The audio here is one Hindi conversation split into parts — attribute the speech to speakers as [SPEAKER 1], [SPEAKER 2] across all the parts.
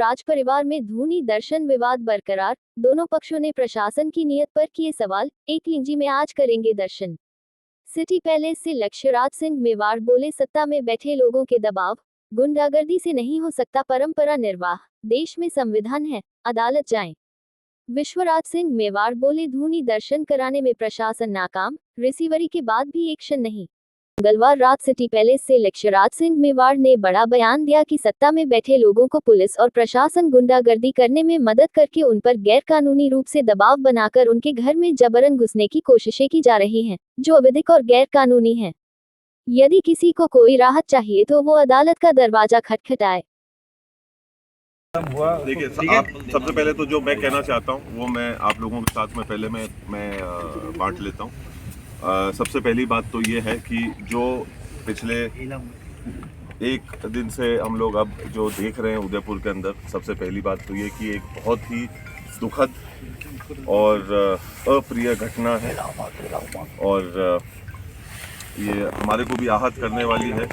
[SPEAKER 1] राज परिवार में धूनी दर्शन विवाद बरकरार, दोनों पक्षों ने प्रशासन की नीयत पर किए सवाल, एक लिंजी में आज करेंगे दर्शन। सिटी पैलेस से लक्ष्यराज सिंह मेवाड़ बोले, सत्ता में बैठे लोगों के दबाव, गुंडागर्दी से नहीं हो सकता परंपरा निर्वाह, देश में संविधान है, अदालत जाएं। विश्वराज सिंह मेवाड़ बोले, धूनी दर्शन कराने में प्रशासन नाकाम, रिसीवरी के बाद भी एक्शन नहीं। मंगलवार रात सिटी पैलेस से लक्ष्यराज सिंह मेवाड़ ने बड़ा बयान दिया कि सत्ता में बैठे लोगों को पुलिस और प्रशासन गुंडागर्दी करने में मदद करके उन पर गैरकानूनी रूप से दबाव बनाकर उनके घर में जबरन घुसने की कोशिशें की जा रही हैं, जो अवैधिक और गैरकानूनी हैं। यदि किसी को कोई राहत चाहिए तो वो अदालत का दरवाजा खटखटाए।
[SPEAKER 2] देखिए, सबसे पहले तो जो मैं कहना चाहता हूँ वो मैं आप लोगों के साथ में पहले मैं बांट लेता हूँ। सबसे पहली बात तो ये है कि जो पिछले एक दिन से हम लोग अब जो देख रहे हैं उदयपुर के अंदर, सबसे पहली बात तो ये कि एक बहुत ही दुखद और अप्रिय घटना है और ये हमारे को भी आहत करने वाली है,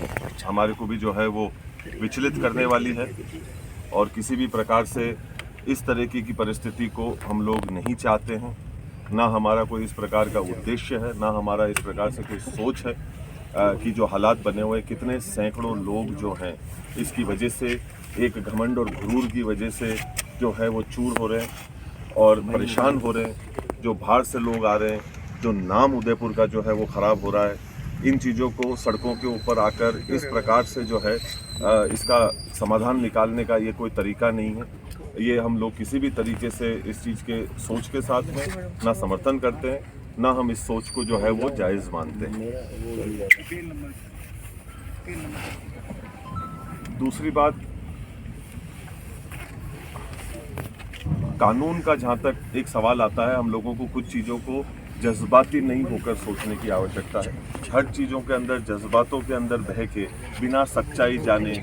[SPEAKER 2] हमारे को भी जो है वो विचलित करने वाली है और किसी भी प्रकार से इस तरह की परिस्थिति को हम लोग नहीं चाहते हैं। ना हमारा कोई इस प्रकार का उद्देश्य है, ना हमारा इस प्रकार से कोई सोच है कि जो हालात बने हुए, कितने सैकड़ों लोग जो हैं इसकी वजह से, एक घमंड और गुरूर की वजह से जो है वो चूर हो रहे हैं और परेशान हो रहे हैं। जो बाहर से लोग आ रहे हैं, जो नाम उदयपुर का जो है वो ख़राब हो रहा है, इन चीज़ों को सड़कों के ऊपर आकर इस प्रकार से जो है इसका समाधान निकालने का ये कोई तरीका नहीं है। ये हम लोग किसी भी तरीके से इस चीज़ के सोच के साथ में ना समर्थन करते हैं, ना हम इस सोच को जो है वो जायज़ मानते हैं। दूसरी बात, कानून का जहाँ तक एक सवाल आता है, हम लोगों को कुछ चीज़ों को जज्बाती नहीं होकर सोचने की आवश्यकता है। हर चीज़ों के अंदर जज्बातों के अंदर बह के, बिना सच्चाई जाने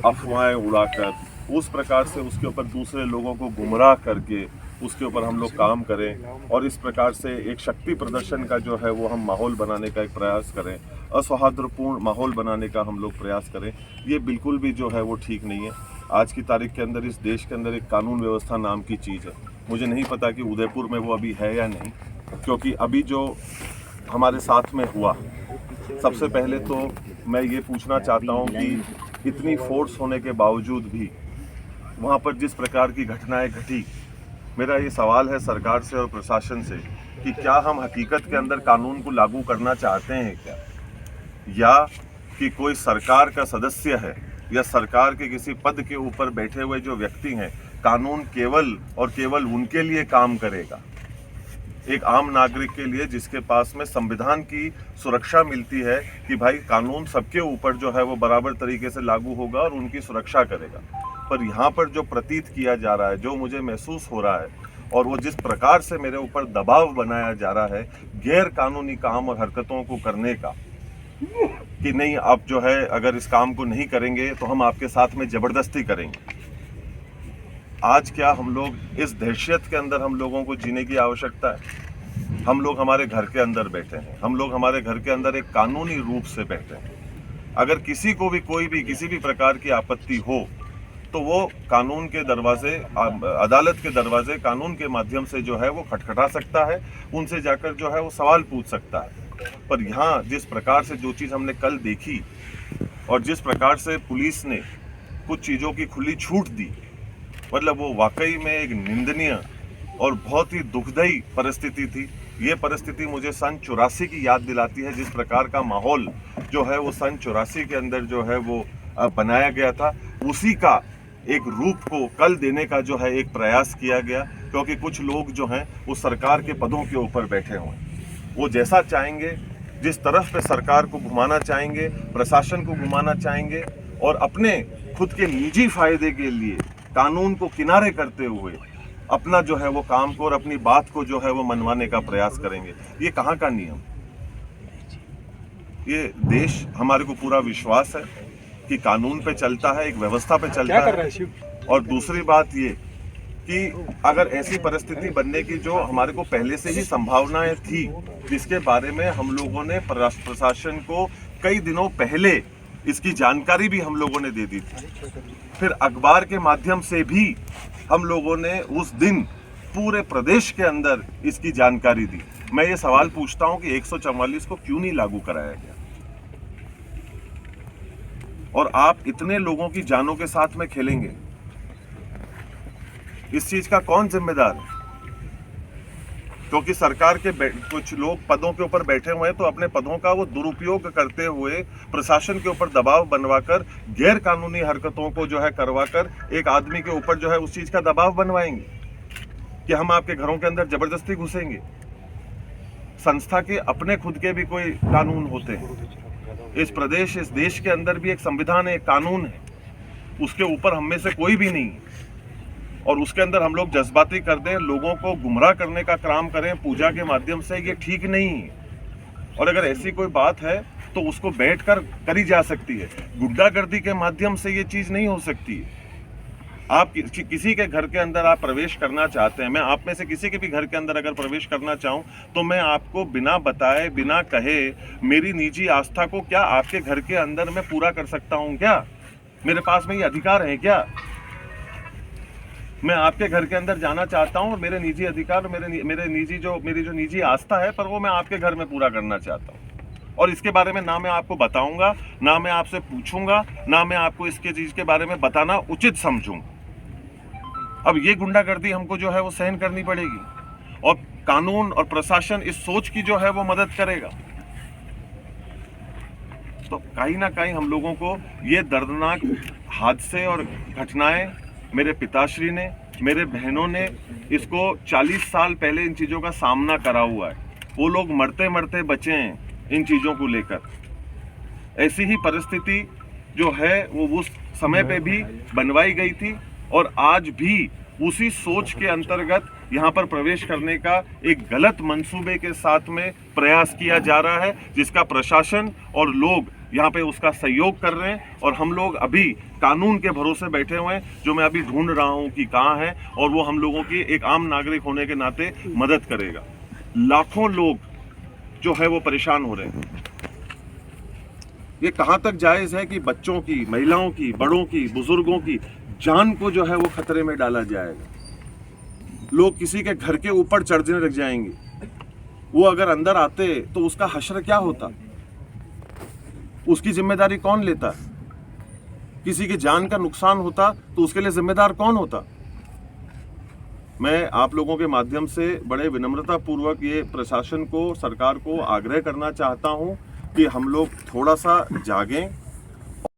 [SPEAKER 2] अफवाहें उड़ाकर, उस प्रकार से उसके ऊपर दूसरे लोगों को गुमराह करके उसके ऊपर हम लोग काम करें और इस प्रकार से एक शक्ति प्रदर्शन का जो है वो हम माहौल बनाने का एक प्रयास करें, असौहार्दपूर्ण माहौल बनाने का हम लोग प्रयास करें, ये बिल्कुल भी जो है वो ठीक नहीं है। आज की तारीख के अंदर इस देश के अंदर एक कानून व्यवस्था नाम की चीज़ है। मुझे नहीं पता कि उदयपुर में वो अभी है या नहीं, क्योंकि अभी जो हमारे साथ में हुआ, सबसे पहले तो मैं ये पूछना चाहता हूँ कि इतनी फोर्स होने के बावजूद भी वहाँ पर जिस प्रकार की घटनाएं घटी, मेरा ये सवाल है सरकार से और प्रशासन से कि क्या हम हकीकत के अंदर कानून को लागू करना चाहते हैं क्या, या कि कोई सरकार का सदस्य है या सरकार के किसी पद के ऊपर बैठे हुए जो व्यक्ति हैं, कानून केवल और केवल उनके लिए काम करेगा, एक आम नागरिक के लिए जिसके पास में संविधान की सुरक्षा मिलती है कि भाई कानून सबके ऊपर जो है वो बराबर तरीके से लागू होगा और उनकी सुरक्षा करेगा। पर यहाँ पर जो प्रतीत किया जा रहा है, जो मुझे महसूस हो रहा है और वो जिस प्रकार से मेरे ऊपर दबाव बनाया जा रहा है गैर कानूनी काम और हरकतों को करने का, कि नहीं आप जो है अगर इस काम को नहीं करेंगे तो हम आपके साथ में ज़बरदस्ती करेंगे। आज क्या हम लोग इस दहशत के अंदर हम लोगों को जीने की आवश्यकता है? हम लोग हमारे घर के अंदर बैठे हैं, हम लोग हमारे घर के अंदर एक कानूनी रूप से बैठे हैं। अगर किसी को भी कोई भी किसी भी प्रकार की आपत्ति हो तो वो कानून के दरवाजे, अदालत के दरवाजे कानून के माध्यम से जो है वो खटखटा सकता है, उनसे जाकर जो है वो सवाल पूछ सकता है। पर यहाँ जिस प्रकार से जो चीज़ हमने कल देखी और जिस प्रकार से पुलिस ने कुछ चीज़ों की खुली छूट दी, मतलब वो वाकई में एक निंदनीय और बहुत ही दुखदायी परिस्थिति थी। ये परिस्थिति मुझे सन 84 की याद दिलाती है, जिस प्रकार का माहौल जो है वो सन 84 के अंदर जो है वो बनाया गया था, उसी का एक रूप को कल देने का जो है एक प्रयास किया गया। क्योंकि कुछ लोग जो हैं वो सरकार के पदों के ऊपर बैठे हुए हैं, वो जैसा चाहेंगे, जिस तरफ पे सरकार को घुमाना चाहेंगे, प्रशासन को घुमाना चाहेंगे और अपने खुद के निजी फायदे के लिए कानून को किनारे करते हुए अपना जो है वो काम को और अपनी बात को जो है वो मनवाने का प्रयास करेंगे। ये कहाँ का नियम? ये देश, हमारे को पूरा विश्वास है कि कानून पे चलता है, एक व्यवस्था पे चलता है। और दूसरी बात ये कि अगर ऐसी परिस्थिति बनने की जो हमारे को पहले से ही संभावनाएं थी, जिसके बारे में हम लोगों ने प्रशासन को कई दिनों पहले इसकी जानकारी भी हम लोगों ने दे दी थी। फिर अखबार के माध्यम से भी हम लोगों ने उस दिन पूरे प्रदेश के अंदर इसकी जानकारी दी। मैं ये सवाल पूछता हूं कि 144 को क्यों नहीं लागू कराया गया? और आप इतने लोगों की जानों के साथ में खेलेंगे, इस चीज का कौन जिम्मेदार है? क्योंकि सरकार के कुछ लोग पदों के ऊपर बैठे हुए हैं, तो अपने पदों का वो दुरुपयोग करते हुए प्रशासन के ऊपर दबाव बनवाकर गैर कानूनी हरकतों को जो है करवाकर एक आदमी के ऊपर जो है उस चीज का दबाव बनवाएंगे कि हम आपके घरों के अंदर जबरदस्ती घुसेंगे। संस्था के अपने खुद के भी कोई कानून होते हैं। इस प्रदेश, इस देश के अंदर भी एक संविधान है, एक कानून है, उसके ऊपर हम में से कोई भी नहीं है। और उसके अंदर हम लोग जज्बाती कर दें, लोगों को गुमराह करने का काम करें पूजा के माध्यम से, ये ठीक नहीं है। और अगर ऐसी कोई बात है तो उसको बैठकर करी जा सकती है, गुंडागर्दी के माध्यम से ये चीज नहीं हो सकती है। आप किसी के घर के अंदर आप प्रवेश करना चाहते हैं, मैं आप में से किसी के भी घर के अंदर अगर प्रवेश करना चाहूं तो मैं आपको बिना बताए, बिना कहे, मेरी निजी आस्था को क्या आपके घर के अंदर मैं पूरा कर सकता हूं? क्या मेरे पास में ये अधिकार है? क्या मैं आपके घर के अंदर जाना चाहता हूं और मेरे निजी अधिकार, मेरी जो निजी आस्था है, पर वो मैं आपके घर में पूरा करना चाहता हूं। और इसके बारे में ना मैं आपको बताऊंगा, ना मैं आपसे पूछूंगा, ना मैं आपको इसके चीज के बारे में बताना उचित समझूंगा। अब ये गुंडागर्दी हमको जो है वो सहन करनी पड़ेगी और कानून और प्रशासन इस सोच की जो है वो मदद करेगा। तो कहीं ना कहीं हम लोगों को ये दर्दनाक हादसे और घटनाएं, मेरे पिताश्री ने, मेरे बहनों ने इसको 40 साल पहले इन चीज़ों का सामना करा हुआ है। वो लोग मरते मरते बचे हैं इन चीज़ों को लेकर। ऐसी ही परिस्थिति जो है वो उस समय पे भी बनवाई गई थी और आज भी उसी सोच के अंतर्गत यहाँ पर प्रवेश करने का एक गलत मंसूबे के साथ में प्रयास किया जा रहा है, जिसका प्रशासन और लोग यहाँ पे उसका सहयोग कर रहे हैं। और हम लोग अभी कानून के भरोसे बैठे हुए हैं, जो मैं अभी ढूंढ रहा हूँ कि कहाँ है, और वो हम लोगों की एक आम नागरिक होने के नाते मदद करेगा। लाखों लोग जो है वो परेशान हो रहे हैं। ये कहाँ तक जायज है कि बच्चों की, महिलाओं की, बड़ों की, बुजुर्गों की जान को जो है वो खतरे में डाला जाएगा? लोग किसी के घर के ऊपर चढ़ने लग जाएंगे। वो अगर अंदर आते तो उसका हश्र क्या होता? उसकी जिम्मेदारी कौन लेता? किसी की जान का नुकसान होता तो उसके लिए जिम्मेदार कौन होता? मैं आप लोगों के माध्यम से बड़े विनम्रता पूर्वक ये प्रशासन को, सरकार को आग्रह करना चाहता हूं कि हम लोग थोड़ा सा जागें,